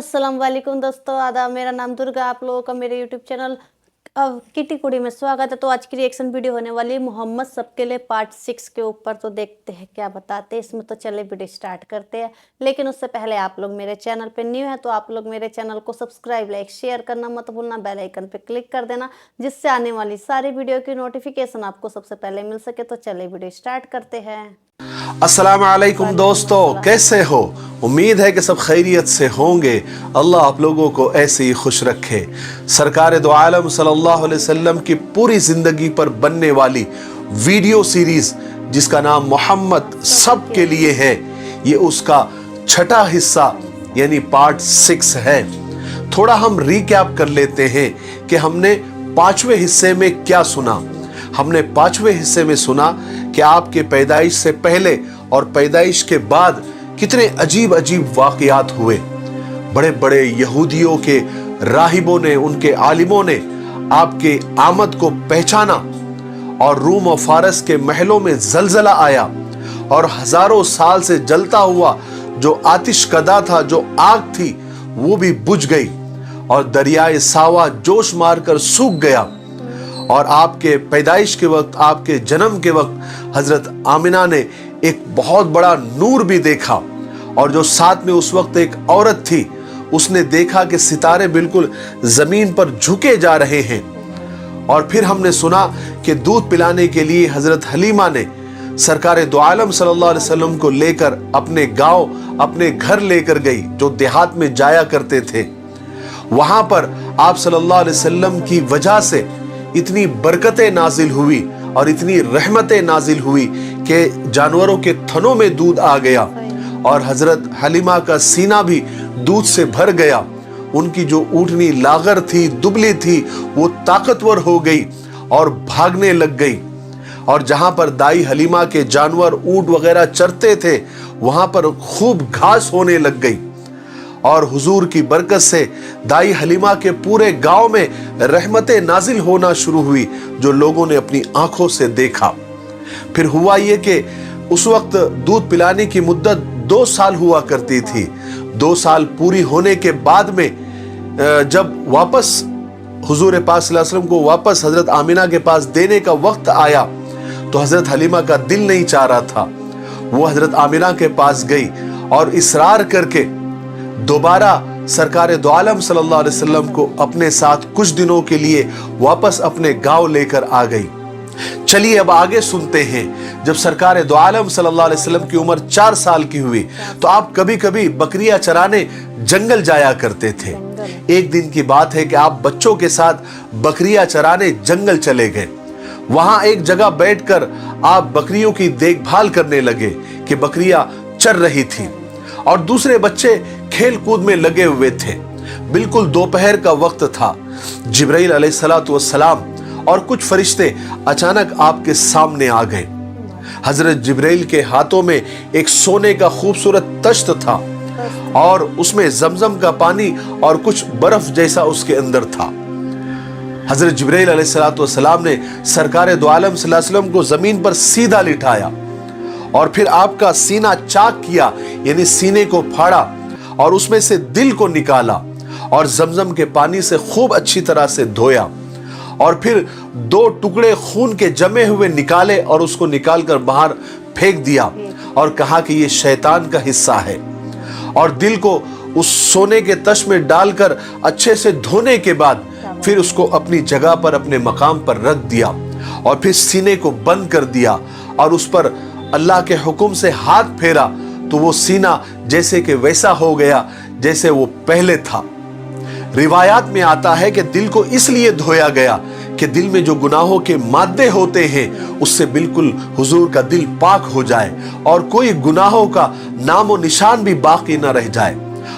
अस्सलाम वालेकुम दोस्तों, आदाब। मेरा नाम दुर्गा, आप लोगों का मेरे यूट्यूब चैनल किटी कुड़ी में स्वागत है। तो आज की रिएक्शन वीडियो होने वाली है मोहम्मद सबके लिए पार्ट 6 के ऊपर। तो देखते हैं क्या बताते हैं इसमें। तो चले वीडियो स्टार्ट करते हैं, लेकिन उससे पहले आप लोग मेरे चैनल पे न्यू है तो आप लोग मेरे चैनल को सब्सक्राइब, लाइक, शेयर करना मत भूलना। बेल आइकन पे क्लिक कर देना जिससे आने वाली सारी वीडियो की नोटिफिकेशन आपको सबसे पहले मिल सके। तो चले वीडियो स्टार्ट करते हैं। अस्सलाम वालेकुम दोस्तों, कैसे हो? उम्मीद है कि सब खैरियत से होंगे। अल्लाह आप लोगों को ऐसे ही खुश रखे। सरकार दो आलम सल्लल्लाहु अलैहि वसल्लम की पूरी जिंदगी पर बनने वाली वीडियो सीरीज जिसका नाम मोहम्मद सब के लिए है, ये उसका छठा हिस्सा यानी पार्ट 6 है। थोड़ा हम रिकैप कर लेते हैं कि हमने पांचवें हिस्से में क्या सुना। हमने पांचवें हिस्से में सुना कि आपके पैदाइश से पहले और पैदाइश के बाद कितने अजीब अजीब वाकयात हुए। बड़े बड़े यहूदियों के राहिबों ने, उनके आलिमों ने आपके आमद को पहचाना और रूम और फारस के महलों में जलजला आया और हजारों साल से जलता हुआ जो आतिश कदा था, जो आग थी, वो भी बुझ गई और दरियाए सावा जोश मारकर सूख गया। और आपके पैदाइश के वक्त, आपके जन्म के वक्त हजरत आमिना ने एक बहुत बड़ा नूर भी देखा और जो साथ में उस वक्त एक औरत थी, उसने देखा कि सितारे बिल्कुल जमीन पर झुके जा रहे हैं। और फिर हमने सुना कि दूध पिलाने के लिए हजरत हलीमा ने सरकार दो आलम सल्लल्लाहु अलैहि वसल्लम को लेकर अपने गांव, अपने घर लेकर गई जो देहात में जाया करते थे। वहां पर आप सल्लल्लाहु अलैहि वसल्लम की वजह से इतनी बरकतें नाजिल हुई और इतनी रहमतें नाजिल हुई कि जानवरों के थनों में दूध आ गया और हजरत हलीमा का सीना भी दूध से भर गया। उनकी जो ऊँटनी लागर थी, दुबली थी, वो ताकतवर हो गई और भागने लग गई। और जहां पर दाई हलीमा के जानवर, ऊँट वगैरह चरते थे, वहां पर खूब घास होने लग गई। और हुजूर की बरकत से दाई हलीमा के पूरे गांव में रहमतें नाजिल होना शुरू हुई जो लोगों ने अपनी आंखों से देखा। फिर हुआ ये कि उस वक्त दूध पिलाने की मुद्दत 2 साल हुआ करती थी। 2 साल पूरी होने के बाद में जब वापस हुजूर पाक सल्लल्लाहु अलैहि वसल्लम को वापस हजरत आमिना के पास देने का वक्त आया तो हजरत हलीमा का दिल नहीं चाह रहा था। वो हजरत आमिना के पास गई और इसरार करके दोबारा सरकार दो आलम सल्लल्लाहु अलैहि वसल्लम को अपने साथ कुछ दिनों के लिए वापस अपने गांव लेकर आ गई। चलिए अब आगे सुनते हैं। जब सरकार दो आलम सल्लल्लाहु अलैहि वसल्लम की उम्र 4 साल की हुई तो आप कभी कभी बकरियां चराने जंगल जाया करते थे। एक दिन की बात है कि आप बच्चों के साथ बकरियां चराने जंगल चले गए। वहां एक जगह बैठकर आप बकरियों की देखभाल करने लगे कि बकरियां चर रही थी और दूसरे बच्चे खेल कूद में लगे हुए थे। बिल्कुल दोपहर का वक्त था। जिब्राइल अलैहिस्सलातु वस्सलाम और कुछ फरिश्ते अचानक आपके सामने आ गए। हजरत जिब्राइल के हाथों में एक सोने का खूबसूरत तश्त था और उसमें जमजम का पानी और कुछ बर्फ जैसा उसके अंदर था। हजरत जिब्राइल अलैहिस्सलातु वस्सलाम ने सरकार दो आलम सल्लल्लाहु अलैहि वसल्लम को जमीन पर सीधा लिटाया और फिर आपका सीना चाक किया, यानी सीने को फाड़ा और उसमें से दिल को निकाला और जमजम के पानी से खूब अच्छी तरह से धोया और फिर 2 टुकड़े खून के जमे हुए निकाले और उसको निकालकर बाहर फेंक दिया और कहा कि ये शैतान का हिस्सा है। और दिल को उस सोने के तश में डालकर अच्छे से धोने के बाद फिर उसको अपनी जगह पर, अपने मकाम पर रख दिया और फिर सीने को बंद कर दिया और उस पर अल्लाह के हुक्म से हाथ फेरा तो वो सीना जैसे कि वैसा हो गया जैसे वो पहले था। रिवायात में आता है कि दिल को इसलिए धोया गया कि दिल में जो गुनाहों के मादे होते हैं उससे बिल्कुल हुजूर का दिल पाक हो जाए और कोई गुनाहों का नामो निशान भी बाकी न रह जाए।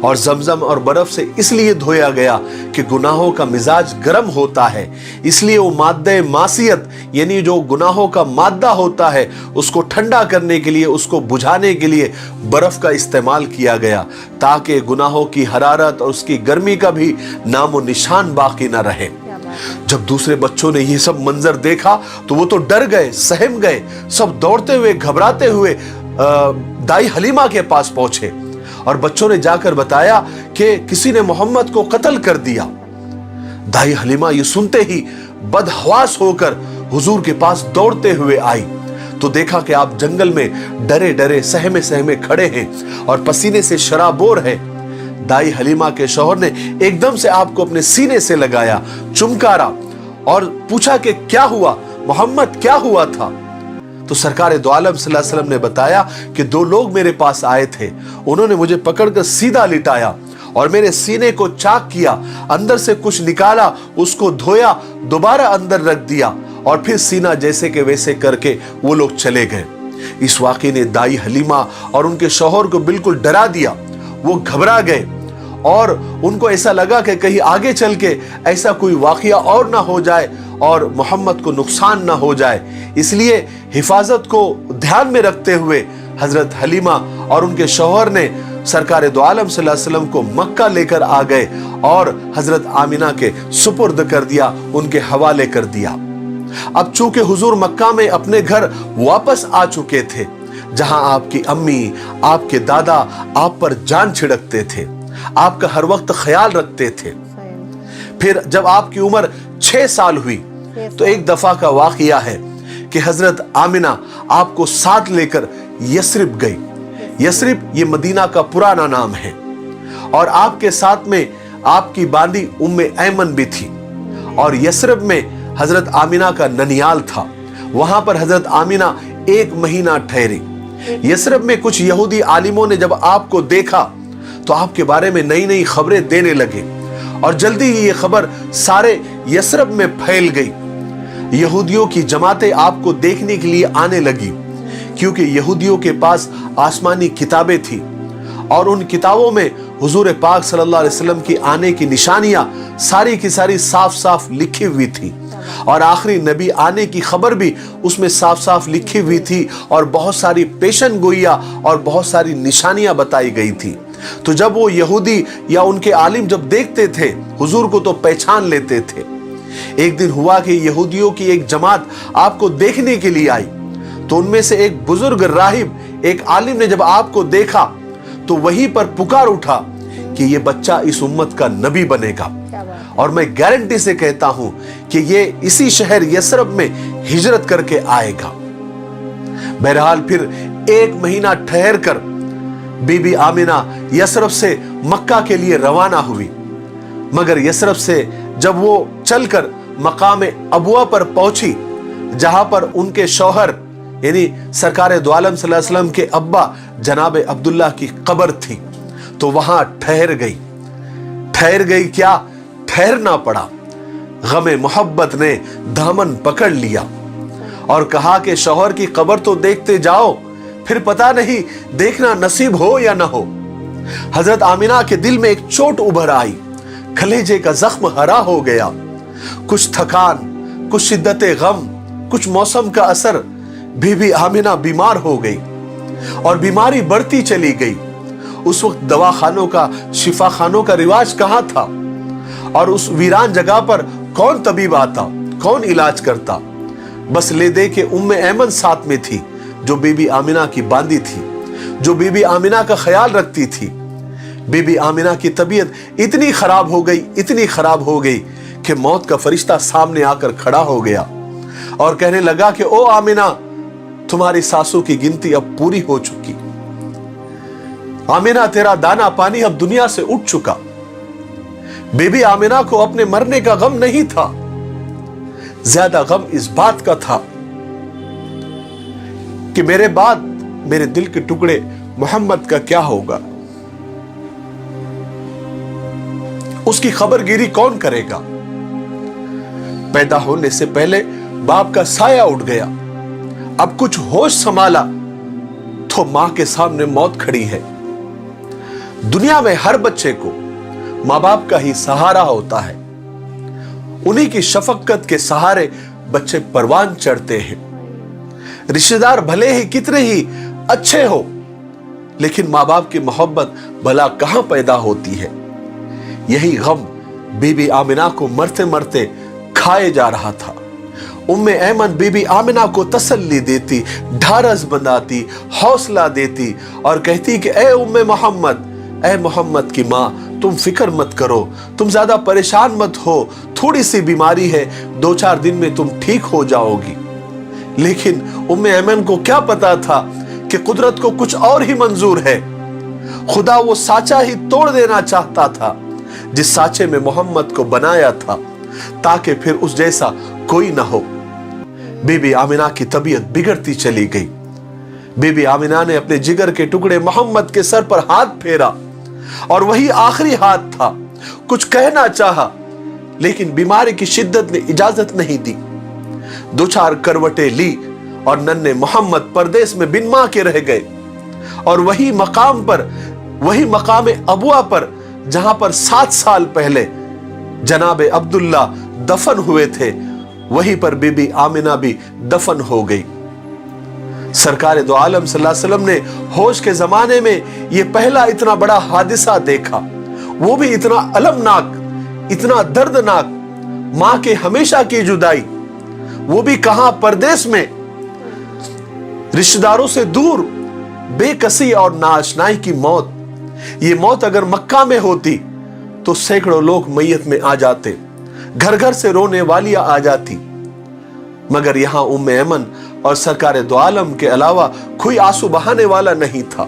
और जमजम और बर्फ से इसलिए धोया गया कि गुनाहों का मिजाज गर्म होता है, इसलिए वो माद्दे मासियत यानी जो गुनाहों का मादा होता है उसको ठंडा करने के लिए, उसको बुझाने के लिए बर्फ का इस्तेमाल किया गया ताकि गुनाहों की हरारत और उसकी गर्मी का भी नामो निशान बाकी ना रहे। जब दूसरे बच्चों ने ये सब मंजर देखा तो वो तो डर गए, सहम गए। सब दौड़ते हुए, घबराते हुए दाई हलीमा के पास पहुंचे और बच्चों ने जाकर बताया कि किसी ने मोहम्मद को कत्ल कर दिया। दाई हलीमा ये सुनते ही बदहवास होकर हुजूर के पास दौड़ते हुए आई तो देखा कि आप जंगल में डरे डरे सहमे सहमे खड़े हैं और पसीने से शराबोर है। दाई हलीमा के शौहर ने एकदम से आपको अपने सीने से लगाया, चुमकारा और पूछा कि क्या हुआ मोहम्मद, क्या हुआ था? तो सरकार दो आलम सल्लल्लाहु अलैहि वसल्लम ने बताया कि दो लोग मेरे पास आए थे, उन्होंने मुझे पकड़कर सीधा लिटाया और मेरे सीने को चाक किया, अंदर से कुछ निकाला, उसको धोया, दोबारा अंदर रख दिया और फिर सीना जैसे के वैसे करके वो लोग चले गए। इस वाक़े ने दाई हलीमा और उनके शौहर को बिल्कुल डरा दिया। वो घबरा गए और उनको ऐसा लगा कि कहीं आगे चल के ऐसा कोई वाक़या और ना हो जाए और मोहम्मद को नुकसान ना हो जाए। इसलिए हिफाजत को ध्यान में रखते हुए हजरत हलीमा और उनके शौहर ने सरकार दो आलम सल्लल्लाहु अलैहि वसल्लम को मक्का लेकर आ गए और हजरत आमिना के सुपुर्द कर दिया, उनके हवाले कर दिया। अब चूंकि हुजूर मक्का में अपने घर वापस आ चुके थे, जहां आपकी अम्मी, आपके दादा आप पर जान छिड़कते थे, आपका हर वक्त ख्याल रखते थे। फिर जब आपकी उम्र 6 साल हुई तो एक दफा का वाकया है कि हजरत आमिना आपको साथ लेकर यस्रिब गई। यस्रिब ये मदीना का पुराना नाम है और आपके साथ में आपकी बांदी उम्मे ऐमन भी थी और यस्रिब में हजरत आमिना का ननियाल था। वहां पर हजरत आमिना 1 महीना ठहरी। यस्रिब में कुछ यहूदी आलिमों ने जब आपको देखा तो आपके बारे में नई नई खबरें देने लगे और जल्दी ही ये खबर सारे यस्रिब में फैल गई। यहूदियों की जमातें आपको देखने के लिए आने लगी क्योंकि यहूदियों के पास आसमानी किताबें थी और उन किताबों में हुजूर पाक सल्लल्लाहु अलैहि वसल्लम की आने की निशानियां सारी की सारी साफ साफ लिखी हुई थी और आखिरी नबी आने की खबर भी उसमें साफ साफ लिखी हुई थी और बहुत सारी पेशन गोइया और बहुत सारी निशानियां बताई गई थी। तो जब वो यहूदी या उनके आलिम जब देखते थे हुजूर को तो पहचान लेते थे। एक दिन हुआ कि यहूदियों की एक जमात आपको देखने के लिए आई तो उनमें से एक बुजुर्ग राहिब, एक आलिम ने जब आपको देखा तो वहीं पर पुकार उठा कि ये बच्चा इस उम्मत का नबी बनेगा और मैं गारंटी से कहता हूं कि ये इसी शहर यस्रब में हिजरत करके आएगा। बहरहाल फिर 1 महीना ठहर कर बीबी आमिना यस्रब से मक्का के लिए रवाना हुई, मगर यस्रब से जब वो चलकर मकाम अबुआ पर पहुंची जहां पर उनके शौहर यानी सरकार दो आलम सल्लल्लाहु अलैहि वसल्लम के अब्बा जनाब अब्दुल्लाह की कब्र थी, तो वहां ठहर गई क्या, ठहरना पड़ा। गमे मोहब्बत ने दामन पकड़ लिया और कहा कि शौहर की कब्र तो देखते जाओ, फिर पता नहीं देखना नसीब हो या ना हो। हजरत आमिना के दिल में एक चोट उभर आई, कलेजे का जख्म हरा हो गया। कुछ थकान, कुछ शिद्दते गम, कुछ मौसम का असर, बीबी आमिना बीमार हो गई और बीमारी बढ़ती चली गई। उस वक्त दवाखानों का, शिफाखानों का रिवाज कहां था और उस वीरान जगह पर कौन तबीब आता, कौन इलाज करता। बस ले दे के उम्मे ऐमन साथ में थी जो बीबी आमिना की बांदी थी, जो बीबी आमिना का ख्याल रखती थी। बीबी आमिना की तबीयत इतनी खराब हो गई कि मौत का फरिश्ता सामने आकर खड़ा हो गया और कहने लगा कि ओ आमिना, तुम्हारी सांसों की गिनती अब पूरी हो चुकी। आमिना, तेरा दाना पानी अब दुनिया से उठ चुका। बीबी आमिना को अपने मरने का गम नहीं था, ज्यादा गम इस बात का था कि मेरे बाद मेरे दिल के टुकड़े मोहम्मद का क्या होगा, उसकी खबरगिरी कौन करेगा। पैदा होने से पहले बाप का साया उठ गया, अब कुछ होश संभाला तो मां के सामने मौत खड़ी है। दुनिया में हर बच्चे को मां बाप का ही सहारा होता है, उन्हीं की शफकत के सहारे बच्चे परवान चढ़ते हैं। रिश्तेदार भले ही कितने ही अच्छे हो, लेकिन मां बाप की मोहब्बत भला कहां पैदा होती है। यही गम बीबी आमिना को मरते मरते खाए जा रहा था। उम्मे ऐमन बीबी आमिना को तसल्ली देती, ढारस बंधाती, हौसला देती और कहती कि ए उम्मे मोहम्मद, اے محمد کی ماں تم فکر مت کرو, تم زیادہ پریشان مت ہو, تھوڑی سی بیماری ہے, 2-4 دن میں تم ٹھیک ہو جاؤ گی. لیکن ام ایمن کو کیا پتا تھا کہ قدرت کو کچھ اور ہی منظور ہے. خدا وہ سانچہ ہی توڑ دینا چاہتا تھا جس سانچے میں محمد کو بنایا تھا, تاکہ پھر اس جیسا کوئی نہ ہو. بی بی آمنہ کی طبیعت بگڑتی چلی گئی. بی بی آمنہ نے اپنے جگر کے ٹکڑے محمد کے سر پر ہاتھ پھیرا, اور وہی آخری ہاتھ تھا. کچھ کہنا چاہا لیکن بیماری کی شدت نے اجازت نہیں دی. 2-4 کروٹیں لی اور ننھے محمد پردیس میں بن ماں کے رہ گئے, اور وہی مقام ابوا پر جہاں پر 7 سال پہلے جناب عبداللہ دفن ہوئے تھے, وہیں پر بی بی آمنہ بھی دفن ہو گئی. سرکار دو عالم صلی اللہ علیہ وسلم نے ہوش کے زمانے میں یہ پہلا اتنا بڑا حادثہ دیکھا, وہ بھی اتنا المناک, اتنا دردناک. ماں کے ہمیشہ کی جدائی, وہ بھی کہاں, پردیس میں, رشتہ داروں سے دور, بے کسی اور ناآشنائی کی موت. یہ موت اگر مکہ میں ہوتی تو سینکڑوں لوگ میت میں آ جاتے, گھر گھر سے رونے والیاں آ جاتی. مگر یہاں ام ایمن اور سرکار دو عالم کے علاوہ کوئی آنسو بہانے والا نہیں تھا.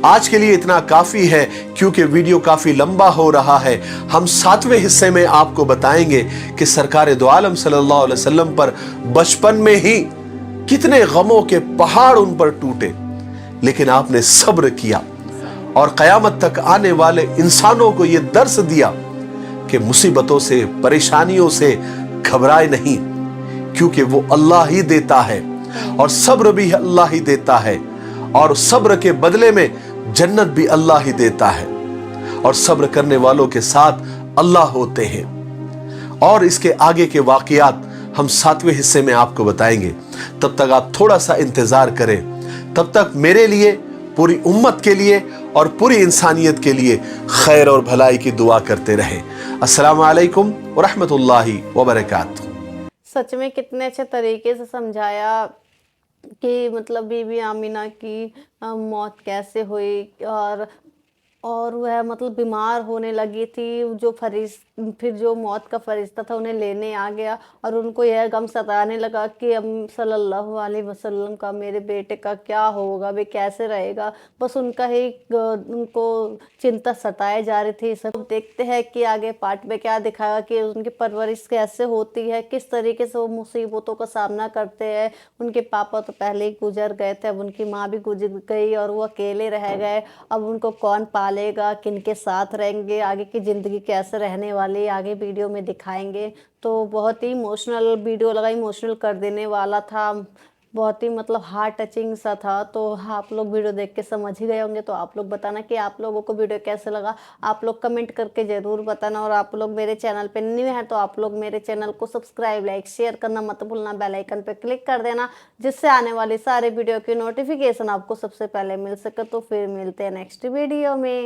آج کے لیے اتنا کافی ہے, کیونکہ ویڈیو کافی لمبا ہو رہا ہے. ہم 7ویں حصے میں آپ کو بتائیں گے کہ سرکار دو عالم صلی اللہ علیہ وسلم پر بچپن میں ہی کتنے غموں کے پہاڑ ان پر ٹوٹے, لیکن آپ نے صبر کیا اور قیامت تک آنے والے انسانوں کو یہ درس دیا کہ مصیبتوں سے, پریشانیوں سے گھبرائے نہیں, کیونکہ وہ اللہ ہی دیتا ہے, اور صبر بھی اللہ ہی دیتا ہے, اور صبر کے بدلے میں جنت بھی اللہ ہی دیتا ہے, اور صبر کرنے والوں کے ساتھ اللہ ہوتے ہیں. اور اس کے آگے کے واقعات ہم 7ویں حصے میں آپ کو بتائیں گے. تب تک آپ تھوڑا سا انتظار کریں. تب تک میرے لیے, پوری امت کے لیے اور پوری انسانیت کے لیے خیر اور بھلائی کی دعا کرتے رہیں. السلام علیکم ورحمۃ اللہ وبرکاتہ. سچ میں کتنے اچھے طریقے سے سمجھایا کہ مطلب بی بی آمنہ کی موت کیسے ہوئی, اور وہ مطلب بیمار ہونے لگی تھی. پھر جو موت کا فرشتہ تھا انہیں لینے آ گیا, اور ان کو یہ غم ستانے لگا کہ صلی اللہ علیہ وسلم کا, میرے بیٹے کا کیا ہوگا, وہ کیسے رہے گا. بس ان کو چنتا ستائے جا رہی تھی. سب دیکھتے ہیں کہ آگے پارٹ میں کیا دکھایا کہ ان کی پرورش کیسے ہوتی ہے, کس طریقے سے وہ مصیبتوں کا سامنا کرتے ہیں. ان کے پاپا تو پہلے ہی گزر گئے تھے, اب ان کی ماں بھی گزر گئی اور وہ اکیلے رہ گئے. اب ان کو کون پالے گا, کن کے ساتھ رہیں گے, آگے کی زندگی کیسے رہنے والی, آگے ویڈیو میں دکھائیں گے. تو بہت ہی ایموشنل ویڈیو لگا, ایموشنل کر دینے والا تھا, بہت ہی مطلب ہارٹ ٹچنگ سا تھا. تو آپ لوگ ویڈیو دیکھ کے سمجھ ہی گئے ہوں گے. تو آپ لوگ بتانا کہ آپ لوگوں کو ویڈیو کیسے لگا, آپ لوگ کمنٹ کر کے ضرور بتانا. اور آپ لوگ میرے چینل پہ نیو ہیں تو آپ لوگ میرے چینل کو سبسکرائب, لائک, شیئر کرنا مت بھولنا. بیل آئیکن پہ کلک کر دینا, جس سے آنے والی سارے ویڈیو کی نوٹیفیکیشن آپ کو سب سے پہلے مل سکے. تو پھر ملتے ہیں نیکسٹ ویڈیو میں.